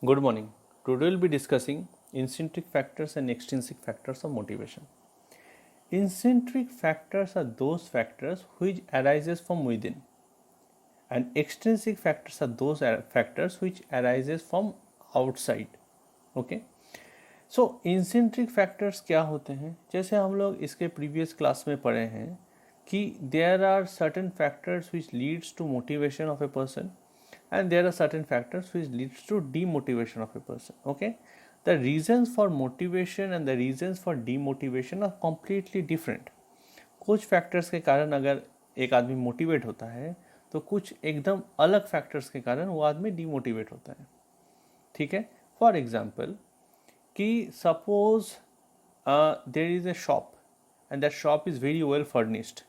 Good morning. Today we'll be discussing intrinsic factors and extrinsic factors of motivation. Intrinsic factors are those factors which arises from within, and extrinsic factors are those factors which arises from outside. Okay. So intrinsic factors क्या होते हैं? जैसे हम लोग इसके previous class में पढ़े हैं कि there are certain factors which leads to motivation of a person and there are certain factors which leads to demotivation of a person. Okay, the reasons for motivation and the reasons for demotivation are completely different. कुछ factors के कारण अगर एक आदमी motivate होता है तो कुछ एकदम अलग factors के कारण वो आदमी demotivate होता है. ठीक है, फॉर एग्जाम्पल कि suppose there is a shop and that shop is very well furnished.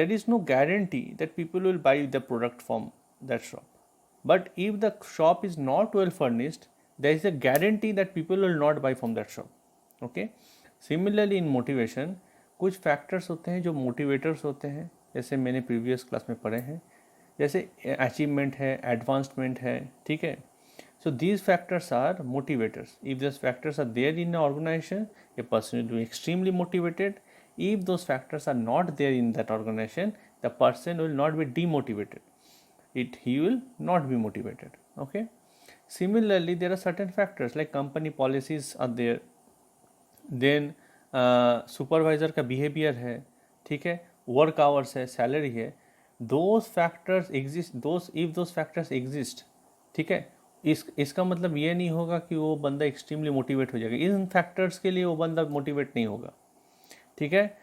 There is no guarantee that people will buy the product from that shop. But if the shop is not well furnished, there is a guarantee that people will not buy from that shop. Okay. Similarly in motivation, कुछ factors होते हैं जो motivators होते हैं, जैसे मैंने previous class में पढ़े हैं, जैसे achievement है, advancement है, ठीक है. So these factors are motivators. If those factors are there in an organization, a person will be extremely motivated. If those factors are not there in that organization, the person will not be demotivated. He will not be motivated. Okay. Similarly, there are certain factors like company policies are there. Then supervisor का behavior है, ठीक है, work hours है, salary है. Those factors exist. If those factors exist, ठीक है, इसका मतलब ये नहीं होगा कि वो बंदा एक्सट्रीमली मोटिवेट हो जाएगा. इन फैक्टर्स के लिए वो बंदा मोटिवेट नहीं होगा. ठीक है,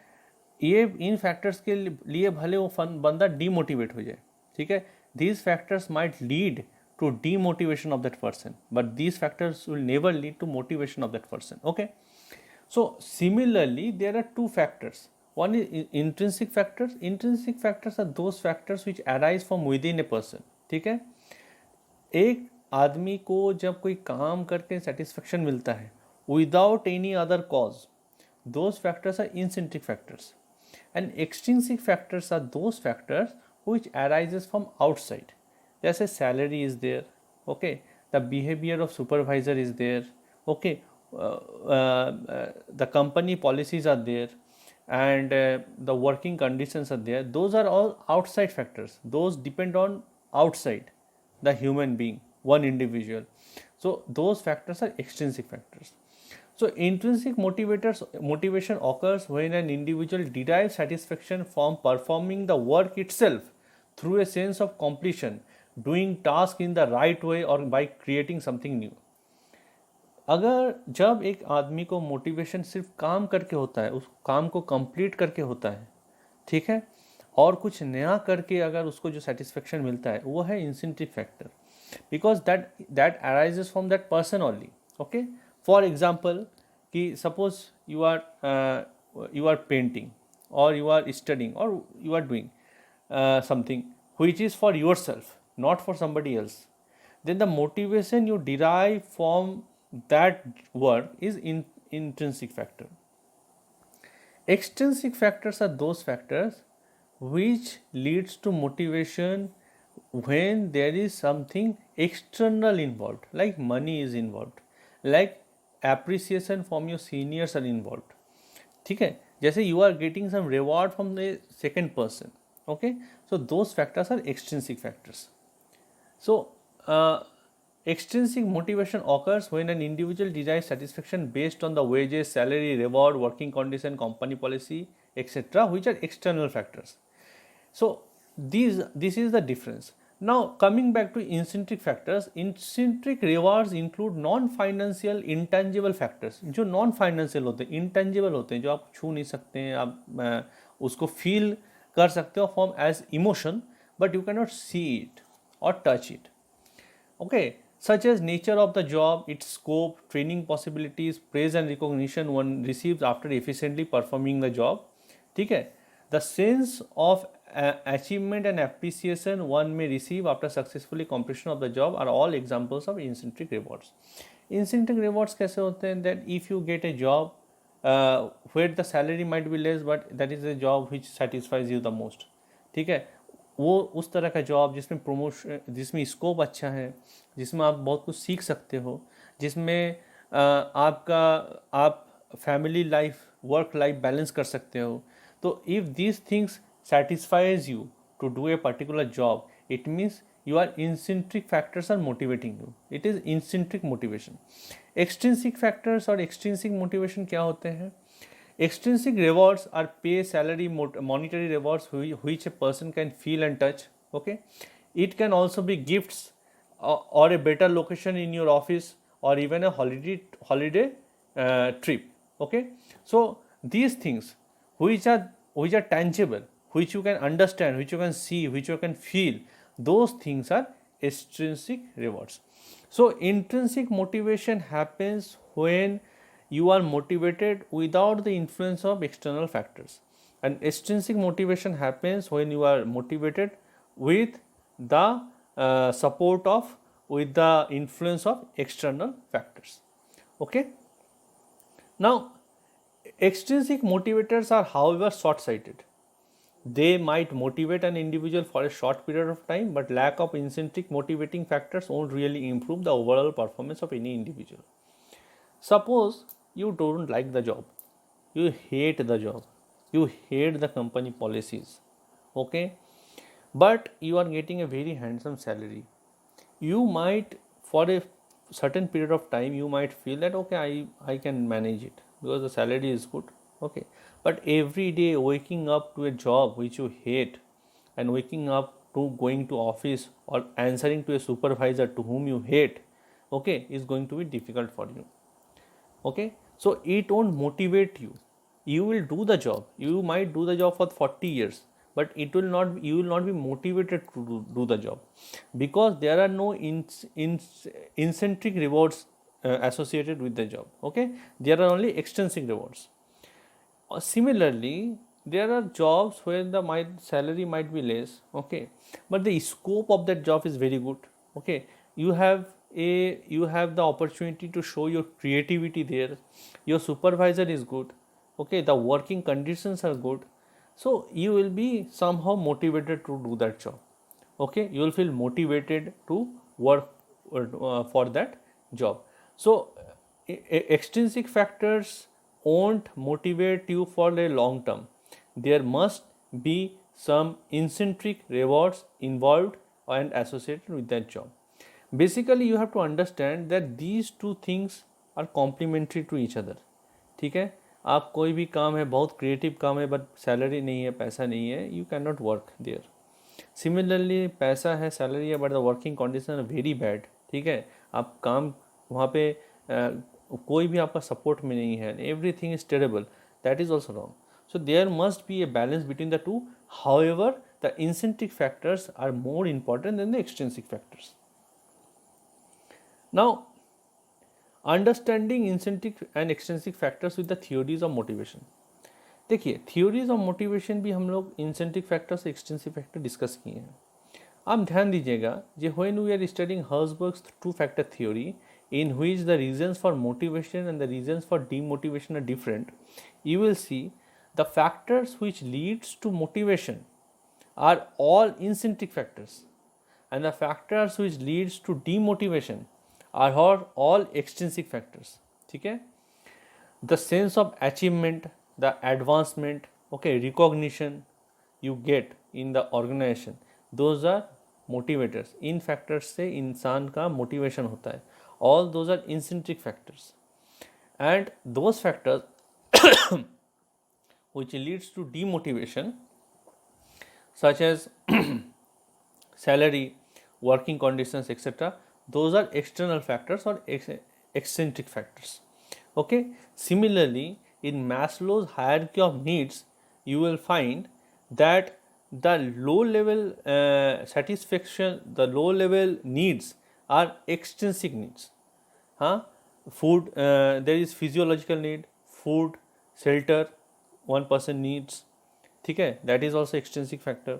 ये इन फैक्टर्स के लिए भले वो बंदा डीमोटिवेट हो जाए. ठीक है, these factors might lead to demotivation of that person, but these factors will never lead to motivation of that person. Okay, so similarly there are two factors. One is intrinsic factors. Intrinsic factors are those factors which arise from within a person. ठीक है, एक आदमी को जब कोई काम करके satisfaction मिलता है without any other cause, those factors are intrinsic factors. And extrinsic factors are those factors which arises from outside. जैसे salary is there, okay, the behavior of supervisor is there, okay, the company policies are there, and the working conditions are there. Those are all outside factors. Those depend on outside the human being, one individual. So those factors are extrinsic factors. So intrinsic motivation occurs when an individual derives satisfaction from performing the work itself through a sense of completion, doing task in the right way or by creating something new. अगर जब एक आदमी को motivation सिर्फ काम करके होता है, उस काम को कंप्लीट करके होता है, ठीक है, और कुछ नया करके अगर उसको जो सेटिस्फेक्शन मिलता है वो है incentive factor, because that arises from that person only. Okay, for example कि सपोज यू आर पेंटिंग और यू आर स्टडिंग और you are doing something which is for yourself, not for somebody else, then the motivation you derive from that work is intrinsic factor. Extrinsic factors are those factors which leads to motivation when there is something external involved, like money is involved, like appreciation from your seniors are involved. ठीक है, जैसे you are getting some reward from the second person. Okay, so those factors are extrinsic factors. So extrinsic motivation occurs when an individual derives satisfaction based on the wages, salary, reward, working condition, company policy, etc., which are external factors. So this is the difference. Now coming back to intrinsic factors, intrinsic rewards include non-financial intangible factors. जो non-financial होते हैं, intangible होते हैं, जो आप छू नहीं सकते हैं, आप उसको feel कर सकते हो from as emotion, but you can not see it और touch it. Okay, such as nature of the job, its scope, training possibilities, praise and recognition one receives after efficiently performing the job. ठीक है, the sense of achievement and appreciation one may receive after successfully completion of the job are all examples of intrinsic rewards. Intrinsic rewards कैसे होते हैं? That if you get a job where the salary might be less, but that is a job which satisfies you the most. ठीक है, वो उस तरह का job जिसमें प्रमोशन, जिसमें स्कोप अच्छा है, जिसमें आप बहुत कुछ सीख सकते हो, जिसमें आप family life work life balance कर सकते हो. तो if these things satisfies you to do a particular job, it means your intrinsic factors are motivating you. It is intrinsic motivation. Extrinsic factors और extrinsic motivation क्या होते हैं? Extrinsic rewards are pay, salary, monetary rewards which a person can feel and touch. Okay, it can also be gifts or a better location in your office or even a holiday trip. Okay, so these things which are tangible, which you can understand, which you can see, which you can feel, those things are extrinsic rewards. So intrinsic motivation happens when you are motivated without the influence of external factors, and extrinsic motivation happens when you are motivated with the support of, with the influence of external factors. Okay, now extrinsic motivators are however short-sighted. They might motivate an individual for a short period of time, but lack of intrinsic motivating factors won't really improve the overall performance of any individual. Suppose you don't like the job, you hate the job, you hate the company policies, okay, but you are getting a very handsome salary. You might, for a certain period of time, you might feel that okay, I can manage it because the salary is good, okay, but every day waking up to a job which you hate and waking up to going to office or answering to a supervisor to whom you hate, okay, is going to be difficult for you. Okay, so it won't motivate you. You will do the job, you might do the job for 40 years, but it will not, you will not be motivated to do the job because there are no intrinsic rewards associated with the job. Okay, there are only extrinsic rewards. Similarly, there are jobs where the salary might be less, okay, but the scope of that job is very good. Okay, you have the opportunity to show your creativity there, your supervisor is good, okay, the working conditions are good, so you will be somehow motivated to do that job. Okay, you will feel motivated to work for that job. So extrinsic factors won't motivate you for a long term. There must be some intrinsic rewards involved and associated with that job. Basically you have to understand that these two things are complementary to each other. ठीक है, आप कोई भी काम है, बहुत creative काम है, बट सैलरी नहीं है, पैसा नहीं है, you can not work there. Similarly पैसा है, सैलरी है, but the working condition are very bad. ठीक है, आप काम वहाँ पे कोई भी आपका सपोर्ट में नहीं है, everything is terrible, that is also wrong. So there must be a balance between the two. However, the intrinsic factors are more important than the extrinsic factors. Now, understanding intrinsic and extrinsic factors with the theories of motivation. देखिए, theories of motivation भी हम लोग intrinsic factors और extrinsic factor discuss किए हैं. आप ध्यान दीजिएगा, जो when we are studying Herzberg's two-factor theory, in which the reasons for motivation and the reasons for demotivation are different, you will see the factors which leads to motivation are all intrinsic factors, and the factors which leads to demotivation are all extrinsic factors. ठीक है, the sense of achievement, the advancement, okay, recognition you get in the organization, those are motivators. In factors से इंसान का motivation होता है. All those are intrinsic factors, and those factors which leads to demotivation, such as salary, working conditions, etc., those are external factors or extrinsic factors. Okay, similarly in Maslow's hierarchy of needs, you will find that the low level satisfaction, the low level needs are extrinsic needs. Food, there is physiological need, food, shelter, one person needs. ठीक है, that is also extrinsic factor.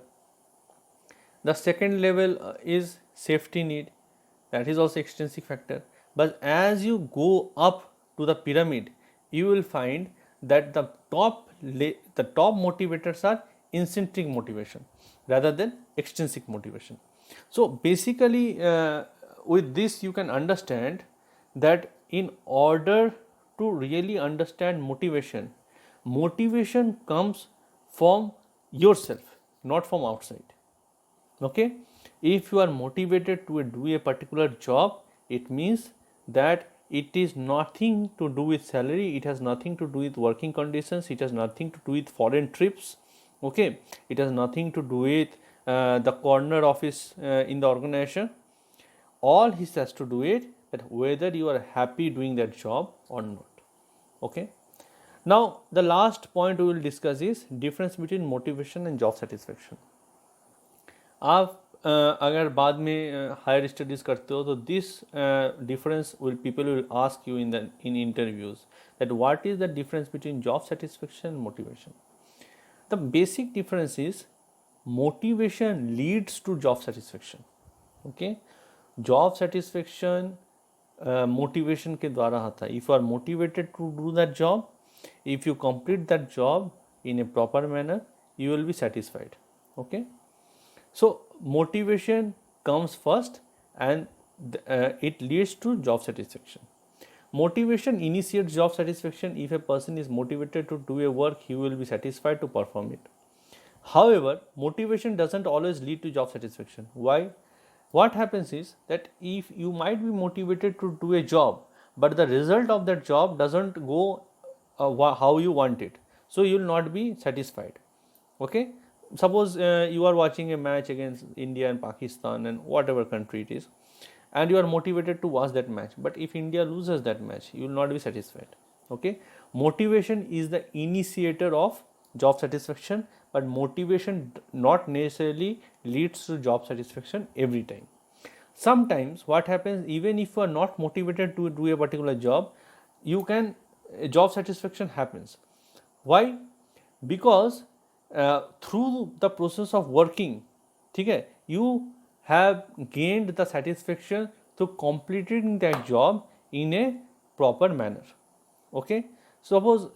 The second level is safety need, that is also extrinsic factor. But as you go up to the pyramid, you will find that the top motivators are intrinsic motivation rather than extrinsic motivation. So basically with this you can understand that in order to really understand motivation, motivation comes from yourself, not from outside. Okay, if you are motivated to do a particular job, it means that it is nothing to do with salary, it has nothing to do with working conditions, it has nothing to do with foreign trips. Okay, it has nothing to do with the corner office in the organization. All he has to do it that whether you are happy doing that job or not. Okay, now the last point we will discuss is difference between motivation and job satisfaction. आप अगर बाद में higher studies करते हो तो this difference will people will ask you in interviews that what is the difference between job satisfaction and motivation. The basic difference is motivation leads to job satisfaction. Okay, job satisfaction motivation के द्वारा आता है. If you are motivated to do that job, if you complete that job in a proper manner, you will be satisfied. Okay, so motivation comes first and it leads to job satisfaction. Motivation initiates job satisfaction. If a person is motivated to do a work, he will be satisfied to perform it. However, motivation doesn't always lead to job satisfaction. Why? What happens is that if you might be motivated to do a job, but the result of that job doesn't go how you want it, so you will not be satisfied. Okay, suppose you are watching a match against India and Pakistan and whatever country it is, and you are motivated to watch that match, but if India loses that match, you will not be satisfied. Okay, motivation is the initiator of job satisfaction, but motivation not necessarily leads to job satisfaction every time. Sometimes what happens, even if you are not motivated to do a particular job, you can job satisfaction happens. Why? Because through the process of working, ठीक है, you have gained the satisfaction through completing that job in a proper manner. Okay, suppose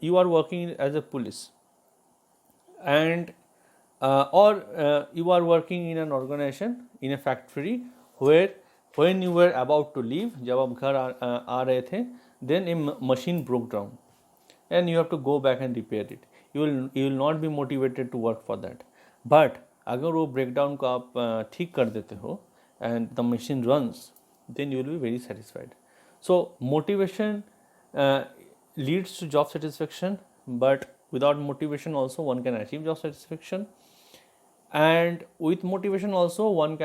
you are working as a police and or you are working in an organization, in a factory, where when you were about to leave, जब आप घर आ रहे थे, then a machine broke down and you have to go back and repair it. You will not be motivated to work for that. But अगर वो breakdown को आप ठीक कर देते हो and the machine runs, then you will be very satisfied. So motivation leads to job satisfaction, but without motivation also one can achieve job satisfaction, and with motivation also one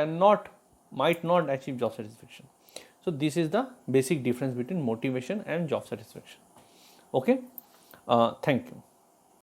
might not achieve job satisfaction. So this is the basic difference between motivation and job satisfaction. Okay, thank you.